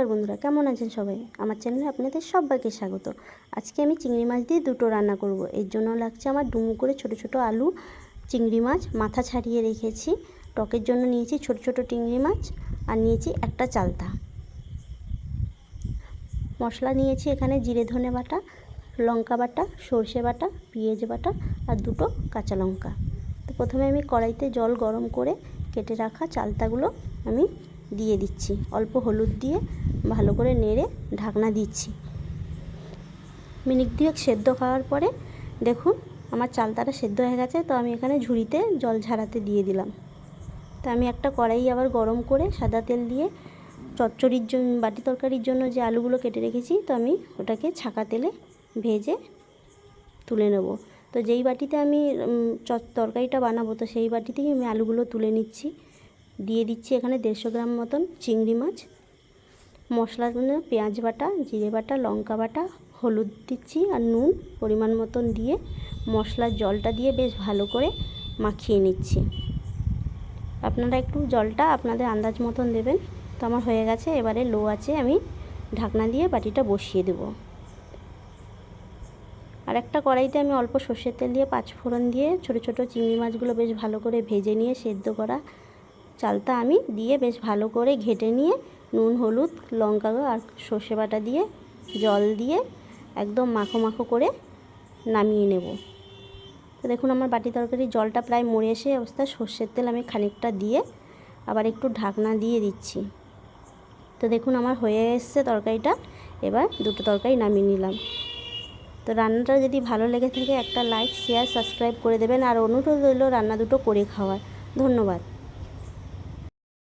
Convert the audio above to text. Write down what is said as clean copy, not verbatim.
নমস্কার বন্ধুরা, কেমন আছেন সবাই? আমার চ্যানেলে আপনাদের সবাইকে স্বাগত। আজকে আমি চিংড়ি মাছ দিয়ে দুটো রান্না করব। এর জন্য লাগছে আমার ডুমো করে ছোট ছোট আলু, চিংড়ি মাছ মাথা ছাড়িয়ে রেখেছি। টকের জন্য নিয়েছি ছোট ছোট চিংড়ি মাছ আর নিয়েছি একটা চালতা। মশলা নিয়েছি এখানে জিরে ধনে বাটা, লঙ্কা বাটা, সর্ষে বাটা, পেঁয়াজ বাটা আর দুটো কাঁচা লঙ্কা। তো প্রথমে আমি কড়াইতে জল গরম করে কেটে রাখা চালতাগুলো আমি দিয়ে দিচ্ছি। অল্প হলুদ দিয়ে ভালো করে নেড়ে ঢাকনা দিচ্ছি। মিনিট দুয়েক সেদ্ধ খাওয়ার পরে দেখুন আমার চালতাটা সেদ্ধ হয়ে গেছে। তো আমি এখানে ঝুড়িতে জল ঝাড়াতে দিয়ে দিলাম। তো আমি একটা কড়াই আবার গরম করে সাদা তেল দিয়ে চচ্চড়ির জন্য বাটি তরকারির জন্য যে আলুগুলো কেটে রেখেছি, তো আমি ওটাকে ছাকা তেলে ভেজে তুলে নেব। তো যেই বাটিতে আমি তরকারিটা বানাবো, তো সেই বাটিতেই আমি আলুগুলো তুলে নিচ্ছি। দিয়ে দিচ্ছি এখানে 150 গ্রাম মতন চিংড়ি মাছ। মশলাগুলো পেঁয়াজ বাটা, জিরে বাটা, লঙ্কা বাটা, হলুদ দিচ্ছি আর নুন পরিমাণ মতন দিয়ে মশলার জলটা দিয়ে বেশ ভালো করে মাখিয়ে নিচ্ছি। আপনারা একটু জলটা আপনাদের আন্দাজ মতন দেবেন। তো আমার হয়ে গেছে। এবারে লো আছে আমি ঢাকনা দিয়ে বাটিটা বসিয়ে দেব। আর একটা কড়াইতে আমি অল্প সর্ষের তেল দিয়ে 5 ফোড়ন দিয়ে ছোট ছোট চিংড়ি মাছগুলো বেশ ভালো করে ভেজে নিয়ে সেদ্ধ করা চালতা আমি দিয়ে বেশ ভালো করে ঘেটে নিয়ে নুন, হলুদ, লঙ্কা আর সর্ষে বাটা দিয়ে জল দিয়ে একদম মাখো মাখো করে নামিয়ে নেব। তো দেখুন আমার বাটি তরকারির জলটা প্রায় মরে এসে অবস্থায় সর্ষের তেল আমি খানিকটা দিয়ে আবার একটু ঢাকনা দিয়ে দিচ্ছি। তো দেখুন আমার হয়ে এসছে তরকারিটা। এবার দুটো তরকারি নামিয়ে নিলাম। তো রান্নাটা যদি ভালো লেগে থাকে একটা লাইক, শেয়ার, সাবস্ক্রাইব করে দেবেন। আর অনুরোধ রইল রান্না দুটো করে খাওয়ার। ধন্যবাদ।